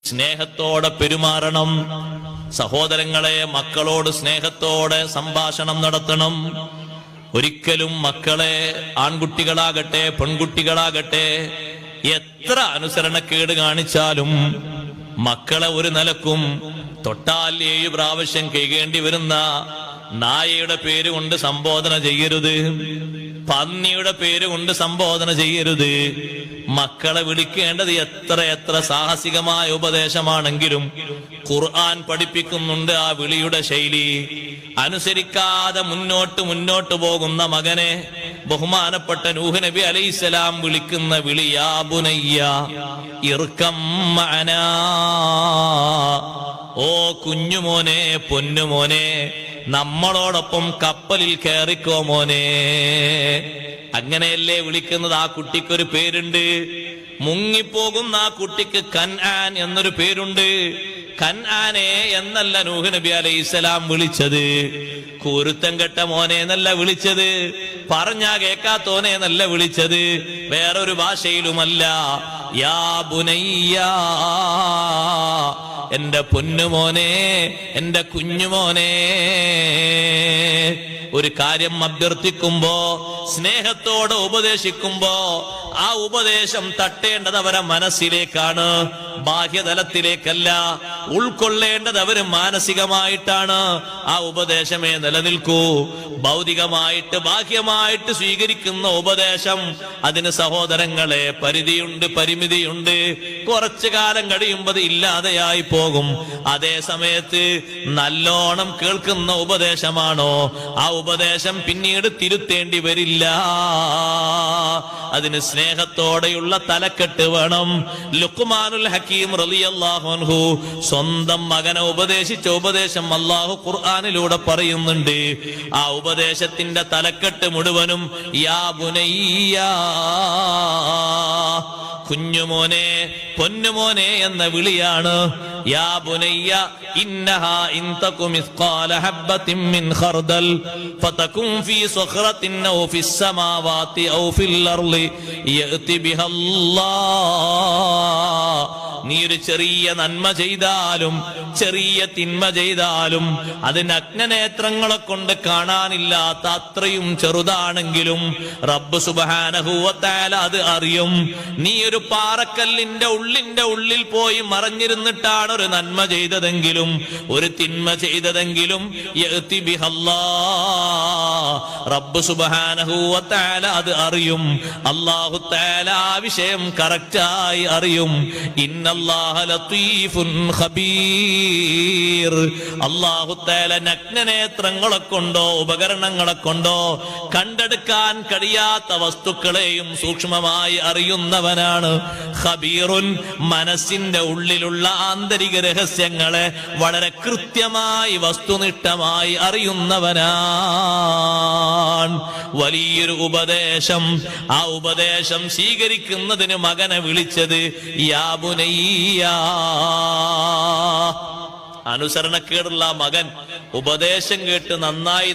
സ്നേഹത്തോടെ പെരുമാറണം. സഹോദരങ്ങളെ, മക്കളോട് സ്നേഹത്തോടെ സംഭാഷണം നടത്തണം. ഒരിക്കലും മക്കളെ, ആൺകുട്ടികളാകട്ടെ പെൺകുട്ടികളാകട്ടെ, എത്ര അനുസരണക്കേട് കാണിച്ചാലും മക്കളെ ഒരു നിലക്കും തൊട്ടാൽ 7 പ്രാവശ്യം കഴുകേണ്ടി വരുന്ന നായയുടെ പേര് കൊണ്ട് സംബോധന ചെയ്യരുത്, പന്നിയുടെ പേര് കൊണ്ട് സംബോധന ചെയ്യരുത്. മക്കളെ വിളിക്കേണ്ടത് എത്ര സാഹസികമായ ഉപദേശമാണെങ്കിലും ഖുർആൻ പഠിപ്പിക്കുന്നുണ്ട് ആ വിളിയുടെ ശൈലി. അനുസരിക്കാതെ മുന്നോട്ട് പോകുന്ന മകനെ ബഹുമാനപ്പെട്ട നൂഹ് നബി അലൈഹിസ്സലാം വിളിക്കുന്ന വിളി യാ ബുനയ്യ ഇർകം മഅനാ, ഓ കുഞ്ഞുമോനെ, പൊന്നുമോനെ, നമ്മളോടൊപ്പം കപ്പലിൽ കയറിക്കോ മോനെ. അങ്ങനെയല്ലേ വിളിക്കുന്നത്. ആ കുട്ടിക്കൊരു പേരുണ്ട്. മുങ്ങിപ്പോകുന്ന ആ കുട്ടിക്ക് കൻആൻ എന്നൊരു പേരുണ്ട്. കൻആനെ എന്നല്ല നൂഹ് നബി അലൈഹിസ്സലാം വിളിച്ചത്. കുരുത്തം കെട്ട മോനെ എന്നല്ല വിളിച്ചത്, പറഞ്ഞാ കേക്കാത്തോനെ എന്നല്ല വിളിച്ചത്, വേറൊരു ഭാഷയിലുമല്ല. യാ ബുനയ്യ, എന്റെ പൊന്നുമോനെ, എന്റെ കുഞ്ഞുമോനെ. ഒരു കാര്യം അഭ്യർത്ഥിക്കുമ്പോ, സ്നേഹത്തോടെ ഉപദേശിക്കുമ്പോ ആ ഉപദേശം തട്ടേണ്ടത് അവരെ മനസ്സിലേക്കാണ്, ബാഹ്യതലത്തിലേക്കല്ല. ഉൾക്കൊള്ളേണ്ടത് അവര് മാനസികമായിട്ടാണ്. ആ ഉപദേശമേ നിലനിൽക്കൂ. ഭൗതികമായിട്ട് ബാഹ്യമായിട്ട് സ്വീകരിക്കുന്ന ഉപദേശം അതിന് സഹോദരങ്ങളെ പരിധിയുണ്ട്, പരിമിതിയുണ്ട്. കുറച്ചു കാലം കഴിയുമ്പോൾ ഇല്ലാതെയായി പോകും. അതേ സമയത്ത് നല്ലോണം കേൾക്കുന്ന ഉപദേശമാണോ, ആ ഉപദേശം പിന്നീട് തിരുത്തേണ്ടി വരില്ല. അതിന് സ്നേഹത്തോടെയുള്ള തലക്കെട്ട് വേണം. ലുഖ്മാനുൽ ഹക്കീം റളിയല്ലാഹു അൻഹു സ്വന്തം മകനെ ഉപദേശിച്ച ഉപദേശം അല്ലാഹു ഖുർആനിലൂടെ പറയുന്നുണ്ട്. ആ ഉപദേശത്തിന്റെ തലക്കെട്ട് മുഴുവനും യാ ബുനയ്യ, കുഞ്ഞുമോനെ, പൊന്നുമോനെ എന്ന വിളിയാണ്. യാ ബുനയ്യ ഇന്നഹാ ഇൻ തകു മിസ്ഖാല ഹബ്ബത്തിൻ മിൻ ഖർദൽ ഫതകുൻ ഫീ സഖറത്തിൻ ഔ ഫിസ് സമാവാതി ഔ ഫിൽ അർളി യഅതി ബിഹല്ലാഹ്. നീ ഒരു ചെറിയ നന്മ ചെയ്താലും ചെറിയ തിന്മ ചെയ്താലും അത് നഗ്നനേത്രങ്ങളെ കൊണ്ട് കാണാനില്ലാത്ത അത്രയും ചെറുതാണെങ്കിലും റബ്ബ് സുബ്ഹാനഹു വ തആല അത് അറിയും. നീ ഒരു പാറക്കല്ലിന്റെ ഉള്ളിൽ പോയി മറഞ്ഞിരുന്നിട്ടാണ് ഒരു നന്മ ചെയ്തതെങ്കിലും ഒരു തിന്മ ചെയ്തതെങ്കിലും യഅതി ബിഹല്ലാഹ്, റബ്ബ് സുബ്ഹാനഹു വ തആല അത് അറിയും. അല്ലാഹു തആല ആ വിഷയം കറക്റ്റായി അറിയും. ഇന്നല്ലാഹ ലതീഫുൻ ഖബീർ. അല്ലാഹു തആല നഗ്നനേത്രങ്ങളെ കൊണ്ടോ ഉപകരണങ്ങളെ കൊണ്ടോ കണ്ടെടുക്കാൻ കഴിയാത്ത വസ്തുക്കളെയും സൂക്ഷ്മമായി അറിയുന്നവനാണ്. ഖബീറുൻ, മനസ്സിന്റെ ഉള്ളിലുള്ള ആന്തരിക രഹസ്യങ്ങളെ വളരെ കൃത്യമായി വസ്തുനിഷ്ഠമായി അറിയുന്നവനാണ്. വലിയൊരു ഉപദേശം. ആ ഉപദേശം സ്വീകരിക്കുന്നതിന് മകനെ വിളിച്ചത് യാ ബുനയ്യ. അനുസരണക്കേടുള്ള മകൻ ഉപദേശം കേട്ട് നന്നായി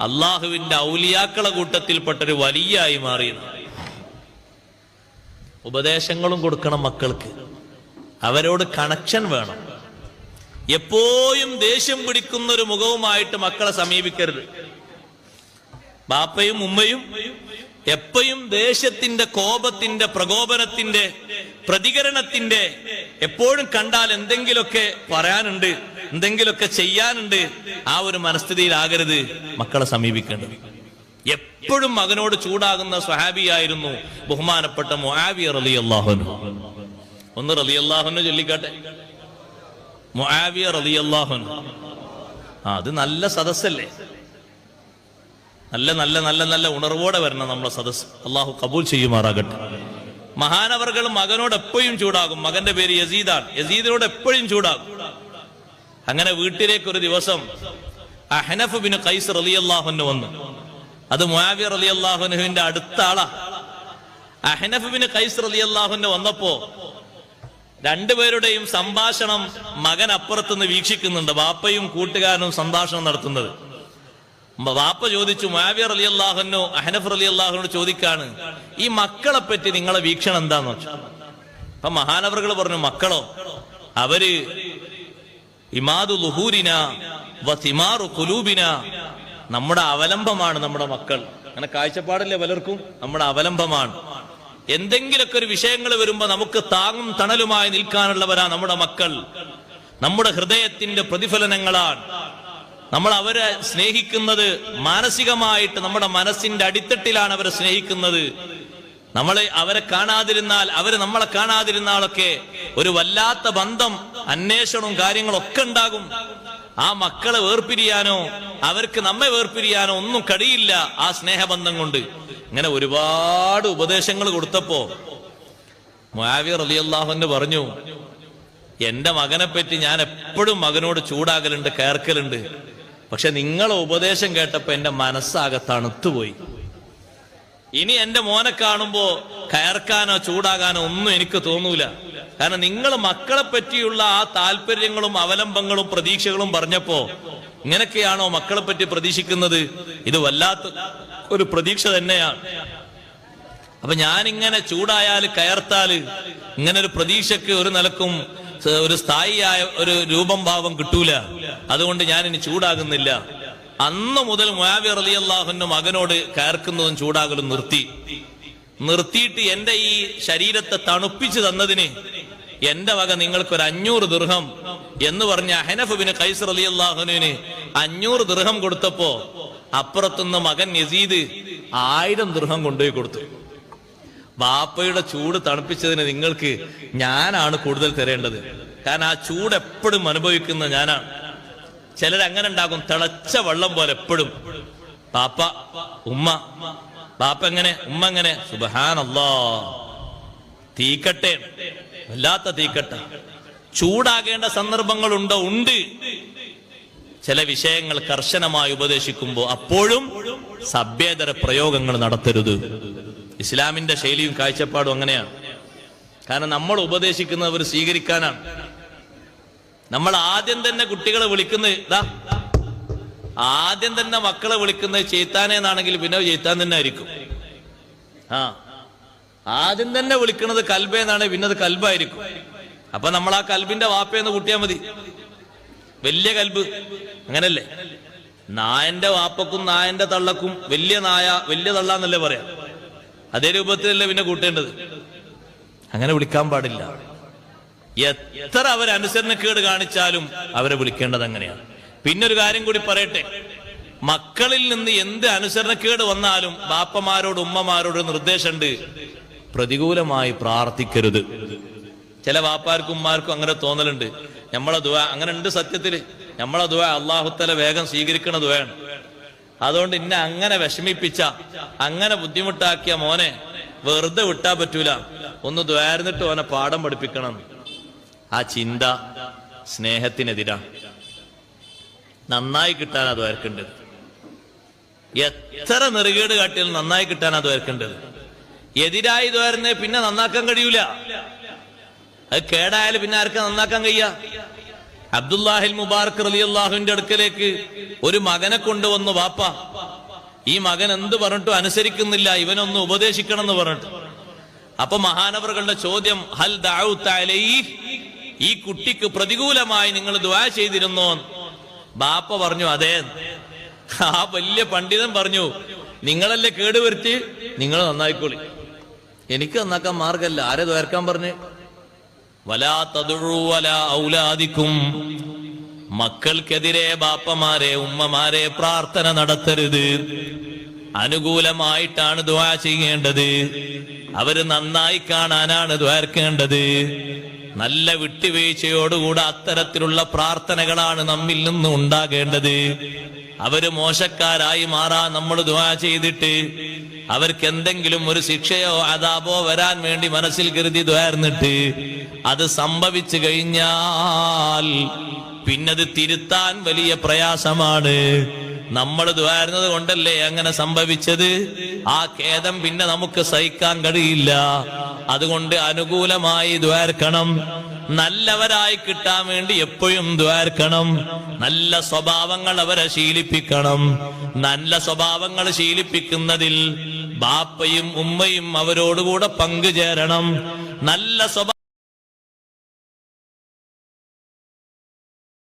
അള്ളാഹുവിന്റെ ഔലിയാക്കളെ കൂട്ടത്തിൽപ്പെട്ടൊരു വലിയായി മാറിയത്. ഉപദേശങ്ങളും കൊടുക്കണം മക്കൾക്ക്, അവരോട് കണക്ഷൻ വേണം. എപ്പോഴും ദേഷ്യം പിടിക്കുന്ന ഒരു മുഖവുമായിട്ട് മക്കളെ സമീപിക്കരുത്. ബാപ്പയും ഉമ്മയും എപ്പോഴും ദേഷ്യത്തിന്റെ, കോപത്തിന്റെ, പ്രകോപനത്തിന്റെ, പ്രതികരണത്തിന്റെ, എപ്പോഴും കണ്ടാൽ എന്തെങ്കിലുമൊക്കെ പറയാനുണ്ട്, എന്തെങ്കിലുമൊക്കെ ചെയ്യാനുണ്ട്, ആ ഒരു മനസ്ഥിതിയിലാകരുത് മക്കളെ സമീപിക്കേണ്ടത്. എപ്പോഴും മകനോട് ചൂടാകുന്ന സ്വഹാബിയായിരുന്നു ബഹുമാനപ്പെട്ട മുആവിയ റളിയല്ലാഹു അൻഹു. ഒന്ന് റളിയല്ലാഹു അൻഹു ചൊല്ലിക്കാട്ടെ. മുആവിയ റളിയല്ലാഹു അൻഹു. അത് നല്ല സദസ്സല്ലേ, നല്ല നല്ല നല്ല നല്ല ഉണർവോടെ വരണം നമ്മളെ സദസ്. അള്ളാഹു കബൂൽ ചെയ്യുമാറാകട്ടെ. മഹാനവർകൾ മകനോട് എപ്പോഴും ചൂടാകും. മകന്റെ പേര് യസീദാണ്. യസീദിനോട് എപ്പോഴും ചൂടാകും. അങ്ങനെ വീട്ടിലേക്ക് ഒരു ദിവസം അഹ്നഫ് ബിൻ ഖൈസ് റളിയല്ലാഹു അൻഹു വന്നു. അത് മുആവിയ റളിയല്ലാഹു അൻഹുവിന്റെ അടുത്ത ആളാ. അഹ്നഫ് ബിൻ ഖൈസ് റളിയല്ലാഹു അൻഹു വന്നപ്പോ രണ്ടുപേരുടെയും സംഭാഷണം മകൻ അപ്പുറത്തുനിന്ന് വീക്ഷിക്കുന്നുണ്ട്. ബാപ്പയും കൂട്ടുകാരനും സംഭാഷണം നടത്തുന്നത്. വാപ്പ ചോദിച്ചു, മുആവിയ റളിയല്ലാഹു അൻഹു അഹ്നഫ് റളിയല്ലാഹു അൻഹു ചോദിക്കാണ്, ഈ മക്കളെ പറ്റി നിങ്ങളെ വീക്ഷണം എന്താന്ന് വെച്ചു. അപ്പൊ മഹാനവറുകൾ പറഞ്ഞു, മക്കളോ അവര് ഇമാദു ലുഹൂരിന വസിമാറു ഖുലൂബിന, നമ്മുടെ അവലംബമാണ് നമ്മുടെ മക്കൾ. അങ്ങനെ കാഴ്ചപ്പാടില്ലേ പലർക്കും, നമ്മുടെ അവലംബമാണ്. എന്തെങ്കിലുമൊക്കെ ഒരു വിഷയങ്ങൾ വരുമ്പോ നമുക്ക് താങ്ങും തണലുമായി നിൽക്കാനുള്ളവരാ നമ്മുടെ മക്കൾ. നമ്മുടെ ഹൃദയത്തിന്റെ പ്രതിഫലനങ്ങളാണ്. നമ്മൾ അവരെ സ്നേഹിക്കുന്നത് മാനസികമായിട്ട്, നമ്മുടെ മനസ്സിന്റെ അടിത്തട്ടിലാണ് അവരെ സ്നേഹിക്കുന്നത്. അവരെ കാണാതിരുന്നാൽ, അവര് നമ്മളെ കാണാതിരുന്നാലൊക്കെ ഒരു വല്ലാത്ത ബന്ധം, അന്വേഷണവും കാര്യങ്ങളൊക്കെ ഉണ്ടാകും. ആ മക്കളെ വേർപിരിയാനോ അവർക്ക് നമ്മെ വേർപിരിയാനോ ഒന്നും കഴിയില്ല ആ സ്നേഹബന്ധം കൊണ്ട്. ഇങ്ങനെ ഒരുപാട് ഉപദേശങ്ങൾ കൊടുത്തപ്പോ മുആവിയ റളിയല്ലാഹു അൻഹു പറഞ്ഞു, എന്റെ മകനെ പറ്റി ഞാൻ എപ്പോഴും മകനോട് ചൂടാകലുണ്ട്, കയർക്കലുണ്ട്. പക്ഷെ നിങ്ങളെ ഉപദേശം കേട്ടപ്പോ എന്റെ മനസ്സാകെ തണുത്തുപോയി. ഇനി എന്റെ മോനെ കാണുമ്പോ കയർക്കാനോ ചൂടാകാനോ ഒന്നും എനിക്ക് തോന്നൂല. കാരണം നിങ്ങൾ മക്കളെ പറ്റിയുള്ള ആ താല്പര്യങ്ങളും അവലംബങ്ങളും പ്രതീക്ഷകളും പറഞ്ഞപ്പോ, ഇങ്ങനെയൊക്കെയാണോ മക്കളെ പറ്റി പ്രതീക്ഷിക്കുന്നത്? ഇത് വല്ലാത്ത ഒരു പ്രതീക്ഷ തന്നെയാണ്. അപ്പൊ ഞാനിങ്ങനെ ചൂടായാല് കയർത്താല് ഇങ്ങനെ ഒരു പ്രതീക്ഷയ്ക്ക് ഒരു നിലക്കും ഒരു സ്ഥായിയായ ഒരു രൂപം ഭാവം കിട്ടൂല. അതുകൊണ്ട് ഞാൻ ഇനി ചൂടാകുന്നില്ല. അന്ന് മുതൽ മുആവിയ റളിയല്ലാഹു അൻഹു മകനോട് കയർക്കുന്നതും ചൂടാകലും നിർത്തിയിട്ട് എന്റെ ഈ ശരീരത്തെ തണുപ്പിച്ചു തന്നതിന് എന്റെ വക നിങ്ങൾക്കൊരു 500 ദിർഹം എന്ന് പറഞ്ഞ അഹ്നഫ് ബിൻ ഖൈസ് റളിയല്ലാഹു അൻഹുവിന് 500 ദിർഹം കൊടുത്തപ്പോ അപ്പുറത്തുനിന്ന് മകൻ യസീദ് 1000 ദിർഹം കൊണ്ടുപോയി കൊടുത്തു. ബാപ്പയുടെ ചൂട് തണുപ്പിച്ചതിന് നിങ്ങൾക്ക് ഞാനാണ് കൂടുതൽ തരേണ്ടത്. കാരണം ആ ചൂട് എപ്പോഴും അനുഭവിക്കുന്ന ഞാനാണ്. ചിലരങ്ങനെ ഉണ്ടാകും, തിളച്ച വെള്ളം പോലെ എപ്പോഴും. ബാപ്പ ഉമ്മ, ബാപ്പ എങ്ങനെ, ഉമ്മ എങ്ങനെ, സുബ്ഹാനല്ലാഹ്, തീക്കട്ടെ, വല്ലാത്ത തീക്കട്ട. ചൂടാകേണ്ട സന്ദർഭങ്ങളുണ്ടോ? ഉണ്ട്. ചില വിഷയങ്ങൾ കർശനമായി ഉപദേശിക്കുമ്പോ അപ്പോഴും സഭ്യേതര പ്രയോഗങ്ങൾ നടത്തരുത്. ഇസ്ലാമിന്റെ ശൈലിയും കാഴ്ചപ്പാടും അങ്ങനെയാണ്. കാരണം നമ്മൾ ഉപദേശിക്കുന്നവർ സ്വീകരിക്കാനാണ്. നമ്മൾ ആദ്യം തന്നെ കുട്ടികളെ വിളിക്കുന്നത്, ആദ്യം തന്നെ മക്കളെ വിളിക്കുന്നത് ചെയ്ത്താനെന്നാണെങ്കിൽ പിന്നെ ചെയ്ത്താൻ തന്നെ ആയിരിക്കും. ആദ്യം തന്നെ വിളിക്കുന്നത് കൽബേന്നാണെങ്കിൽ പിന്നെ അത് കൽബായിരിക്കും. അപ്പൊ നമ്മൾ ആ കൽബിന്റെ വാപ്പയെന്ന് കൂട്ടിയാൽ മതി. വലിയ കൽബ് അങ്ങനല്ലേ? നായന്റെ വാപ്പക്കും നായന്റെ തള്ളക്കും വലിയ നായ വലിയ തള്ളാന്നല്ലേ പറയാം. അതേ രൂപത്തിലല്ലേ പിന്നെ കൂട്ടേണ്ടത്. അങ്ങനെ വിളിക്കാൻ പാടില്ല. എത്ര അവരനുസരണക്കേട് കാണിച്ചാലും അവരെ വിളിക്കേണ്ടത് അങ്ങനെയാണ്. പിന്നൊരു കാര്യം കൂടി പറയട്ടെ, മക്കളിൽ നിന്ന് എന്ത് അനുസരണക്കേട് വന്നാലും ബാപ്പമാരോട് ഉമ്മമാരോട് നിർദ്ദേശമുണ്ട്, പ്രതികൂലമായി പ്രാർത്ഥിക്കരുത്. ചില ബാപ്പാർക്കും ഉമ്മാർക്കും അങ്ങനെ തോന്നലുണ്ട്, നമ്മളെ ദുആ അങ്ങനെ ഉണ്ട്. സത്യത്തില് നമ്മളെ ദുആ അല്ലാഹു തആല വേഗം സ്വീകരിക്കണ ദുആയാണ്. അതുകൊണ്ട് ഇന്നെ അങ്ങനെ വിഷമിപ്പിച്ച, അങ്ങനെ ബുദ്ധിമുട്ടാക്കിയ മോനെ വെറുതെ വിട്ടാ പറ്റൂല, ഒന്ന് ദ്വാരുന്നിട്ട് ഓനെ പാഠം പഠിപ്പിക്കണം. ആ ചിന്ത സ്നേഹത്തിനെതിരാണ്. നന്നായി കിട്ടാൻ അത് വരക്കേണ്ടത്. എത്ര നെറുകേട് കാട്ടിയാലും നന്നായി കിട്ടാൻ അത് വരക്കേണ്ടത്. എതിരായി ദ്വാരുന്നേ പിന്നെ നന്നാക്കാൻ കഴിയൂല. അത് കേടായാലും പിന്നെ ആർക്കാ നന്നാക്കാൻ കഴിയാ? അബ്ദുല്ലാഹിൽ മുബാറക് റളിയല്ലാഹുവിന്റെ അടുക്കലേക്ക് ഒരു മകനെ കൊണ്ടുവന്നു വാപ്പ. ഈ മകൻ എന്ത് പറഞ്ഞിട്ടും അനുസരിക്കുന്നില്ല, ഇവനൊന്ന് ഉപദേശിക്കണം എന്ന് പറഞ്ഞിട്ട്. അപ്പൊ മഹാനവറുകളുടെ ചോദ്യം, ഹൽ ദഅഉത അലൈഹി, ഈ കുട്ടിക്ക് പ്രതികൂലമായി നിങ്ങൾ ദുആ ചെയ്തിരുന്നോ? ബാപ്പ പറഞ്ഞു അതെ. ആ വലിയ പണ്ഡിതൻ പറഞ്ഞു, നിങ്ങളല്ലേ കേടുവരുത്തി, നിങ്ങൾ നന്നായിക്കോളി, എനിക്ക് നന്നാക്കാൻ മാർഗമല്ല. ആരെ ദ്വാരക്കാൻ പറഞ്ഞു? വലാ തദ്ഉ വലാ ഔലാദിക്കും, മക്കൾക്കെതിരെ ബാപ്പമാരെ ഉമ്മമാരെ പ്രാർത്ഥന നടത്തരുത്. അനുകൂലമായിട്ടാണ് ദുആ ചെയ്യേണ്ടത്. അവര് നന്നായി കാണാനാണ് ദ്വാരക്കേണ്ടത്. നല്ല വിട്ടുവീഴ്ചയോടുകൂടെ അത്തരത്തിലുള്ള പ്രാർത്ഥനകളാണ് നമ്മിൽ നിന്ന് ഉണ്ടാകേണ്ടത്. അവര് മോശക്കാരായി മാറാൻ നമ്മൾ ദുആ ചെയ്തിട്ട് അവർക്ക് എന്തെങ്കിലും ഒരു ശിക്ഷയോ അദാബോ വരാൻ വേണ്ടി മനസ്സിൽ കരുതി ദ്വാർന്നിട്ട് അത് സംഭവിച്ചു കഴിഞ്ഞാൽ പിന്നത് തിരുത്താൻ വലിയ പ്രയാസമാണ്. നമ്മൾ ദ്വാരുന്നത് കൊണ്ടല്ലേ അങ്ങനെ സംഭവിച്ചത്. ആ ഖേദം പിന്നെ നമുക്ക് സഹിക്കാൻ കഴിയില്ല. അതുകൊണ്ട് അനുകൂലമായി ദ്വാർക്കണം. നല്ലവരായി കിട്ടാൻ വേണ്ടി എപ്പോഴും ദ്വാർക്കണം. നല്ല സ്വഭാവങ്ങൾ അവരെ ശീലിപ്പിക്കണം. നല്ല സ്വഭാവങ്ങൾ ശീലിപ്പിക്കുന്നതിൽ ബാപ്പയും ഉമ്മയും അവരോടുകൂടെ പങ്കുചേരണം. നല്ല സ്വഭാവം